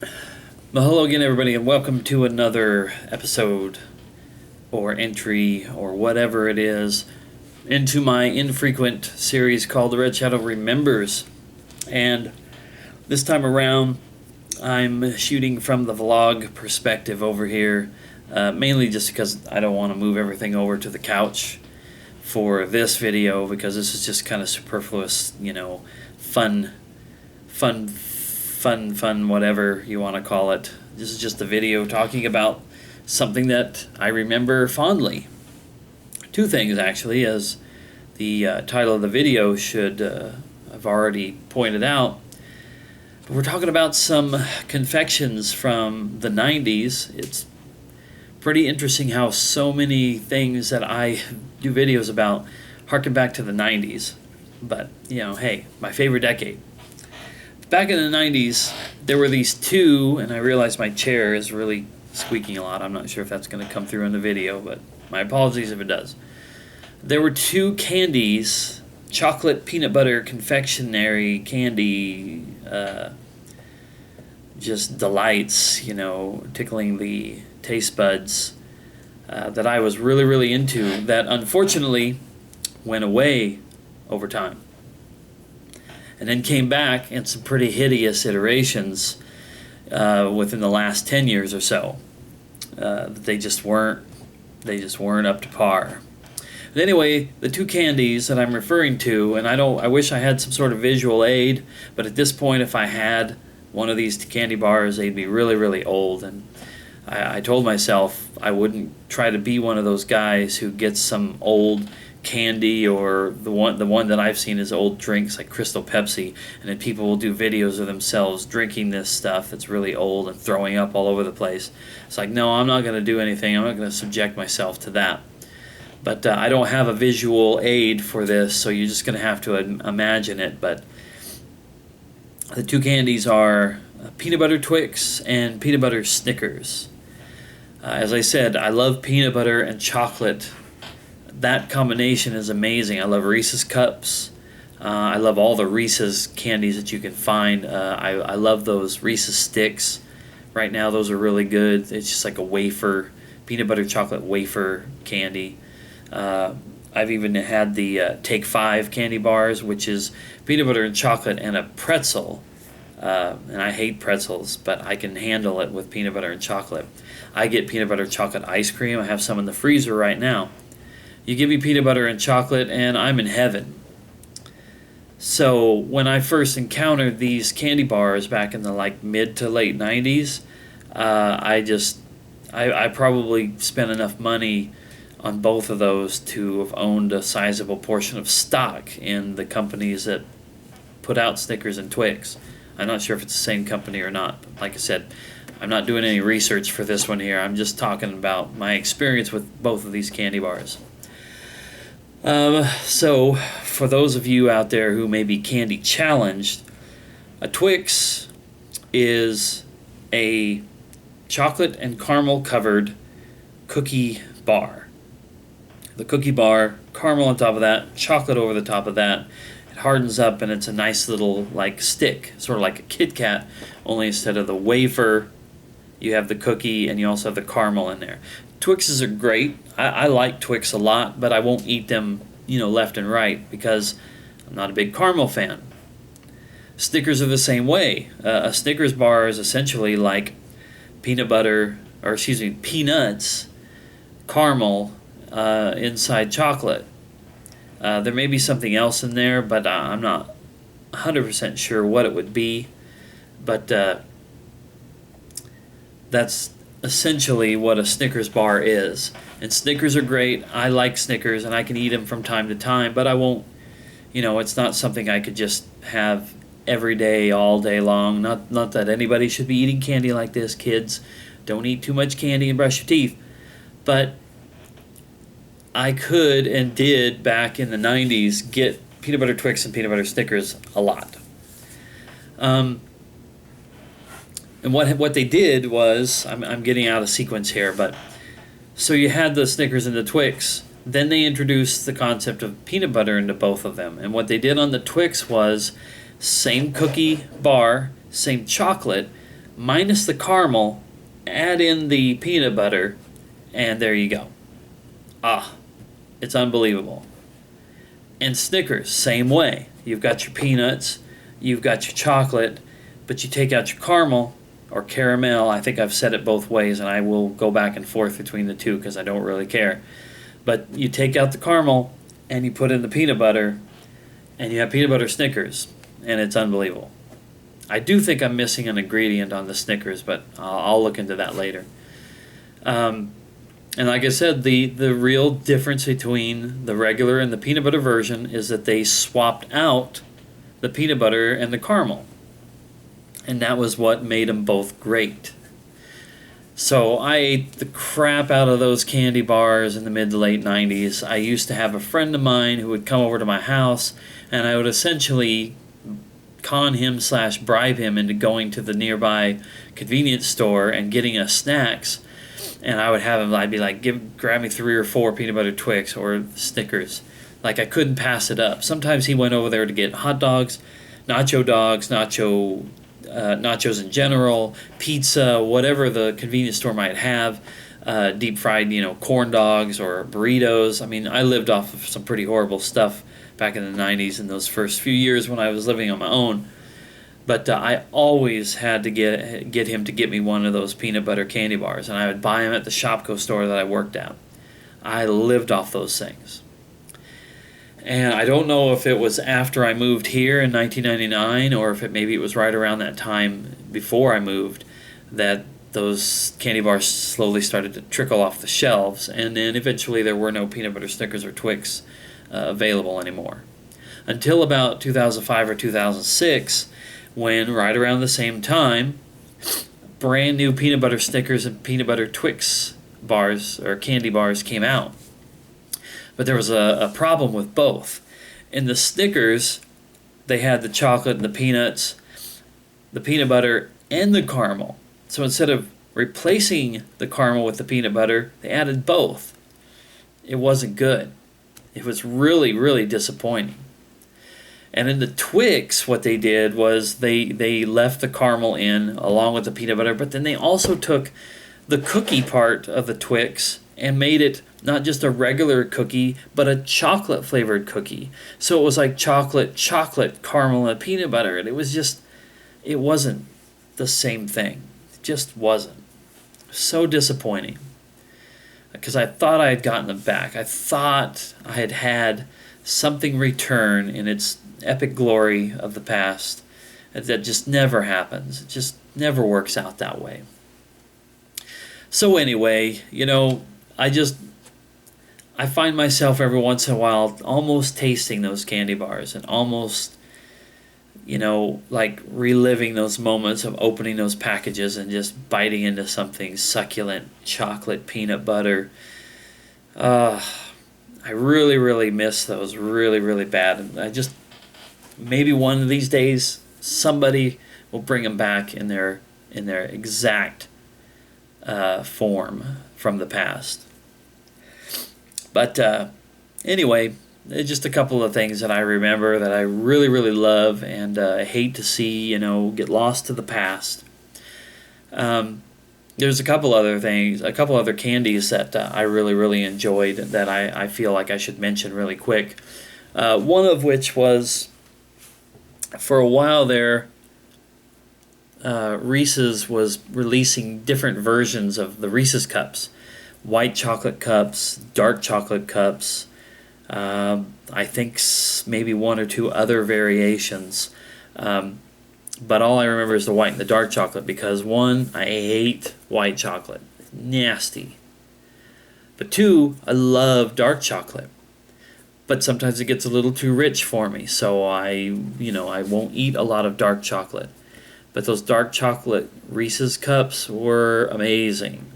Well, hello again, everybody, and welcome to another episode or entry or whatever it is into my infrequent series called The Red Shadow Remembers. And this time around, I'm shooting from the vlog perspective over here, mainly just because I don't want to move everything over to the couch for this video, because this is just kind of superfluous, fun, whatever you want to call it. This is just a video talking about something that I remember fondly. Two things, actually, as the title of the video should have already pointed out. But we're talking about some confections from the 90s. It's pretty interesting how so many things that I do videos about harken back to the 90s. But, hey, my favorite decade. Back in the 90s, there were these two, and I realize my chair is really squeaking a lot. I'm not sure if that's going to come through in the video, but my apologies if it does. There were two candies, chocolate peanut butter confectionery candy, just delights, tickling the taste buds, that I was really, really into, that unfortunately went away over time. And then came back in some pretty hideous iterations within the last 10 years or so. They just weren't up to par. But anyway, the two candies that I'm referring to, and I wish I had some sort of visual aid, but at this point, if I had one of these candy bars, they'd be really, really old. And I told myself I wouldn't try to be one of those guys who gets some old candy, or the one that I've seen is old drinks like Crystal Pepsi, and then people will do videos of themselves drinking this stuff that's really old and throwing up all over the place. It's like, no, I'm not going to do anything. I'm not going to subject myself to that. But I don't have a visual aid for this, so you're just going to have to imagine it. But the two candies are peanut butter Twix and peanut butter Snickers. As I said, I love peanut butter and chocolate. That combination is amazing. I love Reese's Cups. I love all the Reese's candies that you can find. I love those Reese's Sticks. Right now, those are really good. It's just like a wafer, peanut butter chocolate wafer candy. I've even had the Take 5 candy bars, which is peanut butter and chocolate and a pretzel. And I hate pretzels, but I can handle it with peanut butter and chocolate. I get peanut butter chocolate ice cream. I have some in the freezer right now. You give me peanut butter and chocolate, and I'm in heaven. So when I first encountered these candy bars back in the mid to late 90s, I probably spent enough money on both of those to have owned a sizable portion of stock in the companies that put out Snickers and Twix. I'm not sure if it's the same company or not. But like I said, I'm not doing any research for this one here. I'm just talking about my experience with both of these candy bars. So, for those of you out there who may be candy challenged, a Twix is a chocolate and caramel covered cookie bar. The cookie bar, caramel on top of that, chocolate over the top of that. It hardens up and it's a nice little stick, sort of like a Kit Kat, only instead of the wafer, you have the cookie and you also have the caramel in there. Twixes are great. I like Twix a lot, but I won't eat them, left and right, because I'm not a big caramel fan. Snickers are the same way. A Snickers bar is essentially like peanuts, caramel inside chocolate. There may be something else in there, but I'm not 100% sure what it would be. But that's essentially what a Snickers bar is. And Snickers are great. I like Snickers, and I can eat them from time to time, but I won't, it's not something I could just have every day, all day long. Not that anybody should be eating candy like this, kids. Don't eat too much candy and brush your teeth. But I could and did back in the 90s get peanut butter Twix and peanut butter Snickers a lot. And what they did was, I'm getting out of sequence here, but so you had the Snickers and the Twix. Then they introduced the concept of peanut butter into both of them. And what they did on the Twix was same cookie bar, same chocolate, minus the caramel, add in the peanut butter, and there you go. Ah, it's unbelievable. And Snickers, same way. You've got your peanuts, you've got your chocolate, but you take out your caramel or caramel. I think I've said it both ways, and I will go back and forth between the two because I don't really care. But you take out the caramel and you put in the peanut butter, and you have peanut butter Snickers, and it's unbelievable. I do think I'm missing an ingredient on the Snickers, but I'll look into that later. And like I said, the real difference between the regular and the peanut butter version is that they swapped out the peanut butter and the caramel. And that was what made them both great. So I ate the crap out of those candy bars in the mid to late 90s. I used to have a friend of mine who would come over to my house, and I would essentially con him / bribe him into going to the nearby convenience store and getting us snacks. And I would have him, I'd be like, grab me 3 or 4 peanut butter Twix or Snickers. Like, I couldn't pass it up. Sometimes he went over there to get hot dogs, nachos in general, pizza, whatever the convenience store might have, deep fried, corn dogs or burritos. I mean, I lived off of some pretty horrible stuff back in the 90s in those first few years when I was living on my own. But I always had to get him to get me one of those peanut butter candy bars, and I would buy them at the Shopko store that I worked at. I lived off those things. And I don't know if it was after I moved here in 1999 or if maybe it was right around that time before I moved that those candy bars slowly started to trickle off the shelves, and then eventually there were no peanut butter Snickers or Twix available anymore. Until about 2005 or 2006, when right around the same time, brand new peanut butter Snickers and peanut butter Twix bars or candy bars came out. But there was a problem with both. In the Snickers, they had the chocolate and the peanuts, the peanut butter, and the caramel. So instead of replacing the caramel with the peanut butter, they added both. It wasn't good. It was really, really disappointing. And in the Twix, what they did was they left the caramel in along with the peanut butter, but then they also took the cookie part of the Twix and made it not just a regular cookie, but a chocolate-flavored cookie. So it was like chocolate, caramel, and peanut butter. And it wasn't the same thing. It just wasn't. So disappointing. Because I thought I had gotten them back. I thought I had had something return in its epic glory of the past. That just never happens. It just never works out that way. So anyway, I find myself every once in a while almost tasting those candy bars and almost, like reliving those moments of opening those packages and just biting into something succulent, chocolate, peanut butter. I really, really miss those really, really bad. And maybe one of these days somebody will bring them back in their exact form from the past. But anyway, just a couple of things that I remember that I really, really love and I hate to see, get lost to the past. There's a couple other candies that I really, really enjoyed that I feel like I should mention really quick. One of which was, for a while there, Reese's was releasing different versions of the Reese's Cups. White chocolate cups, dark chocolate cups, I think maybe 1 or 2 other variations. But all I remember is the white and the dark chocolate because 1, I hate white chocolate. It's nasty. But 2, I love dark chocolate. But sometimes it gets a little too rich for me, so I won't eat a lot of dark chocolate. But those dark chocolate Reese's Cups were amazing.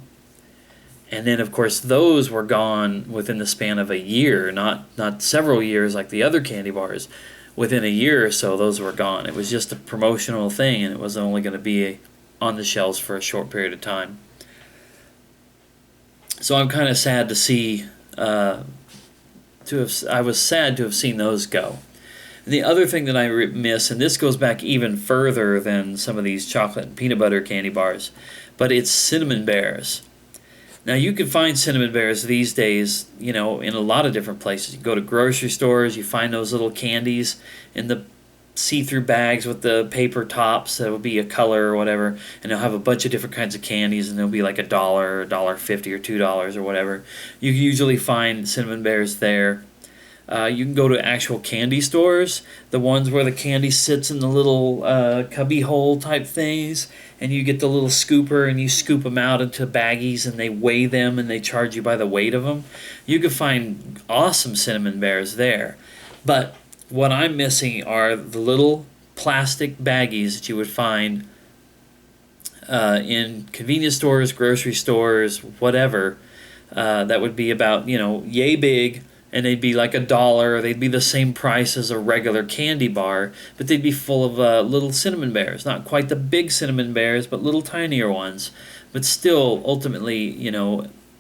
And then, of course, those were gone within the span of a year, not several years like the other candy bars. Within a year or so, those were gone. It was just a promotional thing, and it was only going to be on the shelves for a short period of time. So I'm kind of sad to see, I was sad to have seen those go. And the other thing that I miss, and this goes back even further than some of these chocolate and peanut butter candy bars, but it's cinnamon bears. Now, you can find cinnamon bears these days, in a lot of different places. You go to grocery stores, you find those little candies in the see-through bags with the paper tops that will be a color or whatever, and they'll have a bunch of different kinds of candies, and they'll be like $1, $1.50, or $2 or whatever. You can usually find cinnamon bears there. You can go to actual candy stores, the ones where the candy sits in the little cubby hole type things, and you get the little scooper and you scoop them out into baggies and they weigh them and they charge you by the weight of them. You can find awesome cinnamon bears there. But what I'm missing are the little plastic baggies that you would find in convenience stores, grocery stores, whatever, that would be about, yay big, and they'd be like $1. They'd be the same price as a regular candy bar, but they'd be full of little cinnamon bears. Not quite the big cinnamon bears, but little tinier ones, but still ultimately,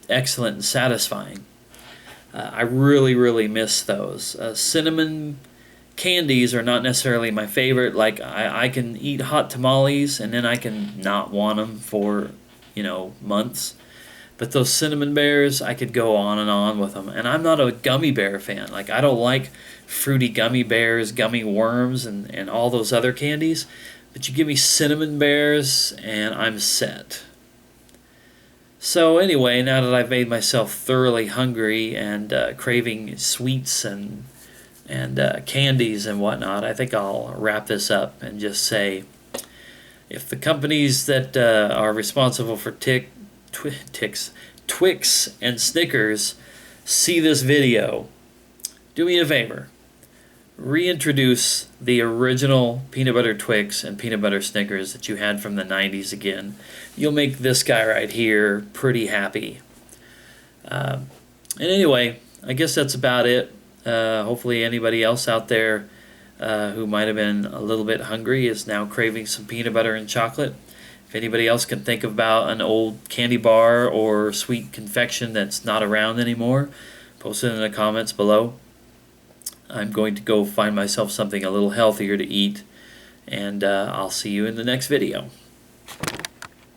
excellent and satisfying. I really, really miss those. Cinnamon candies are not necessarily my favorite. Like, I can eat hot tamales and then I can not want them for, months. But those cinnamon bears, I could go on and on with them. And I'm not a gummy bear fan. Like, I don't like fruity gummy bears, gummy worms, and all those other candies. But you give me cinnamon bears and I'm set. So anyway, now that I've made myself thoroughly hungry and craving sweets and candies and whatnot, I think I'll wrap this up and just say, if the companies that are responsible for Twix and Snickers see this video, do me a favor. Reintroduce the original peanut butter Twix and peanut butter Snickers that you had from the 90s again. You'll make this guy right here pretty happy. And anyway, I guess that's about it. Hopefully anybody else out there who might have been a little bit hungry is now craving some peanut butter and chocolate. If anybody else can think about an old candy bar or sweet confection that's not around anymore, post it in the comments below. I'm going to go find myself something a little healthier to eat, and I'll see you in the next video.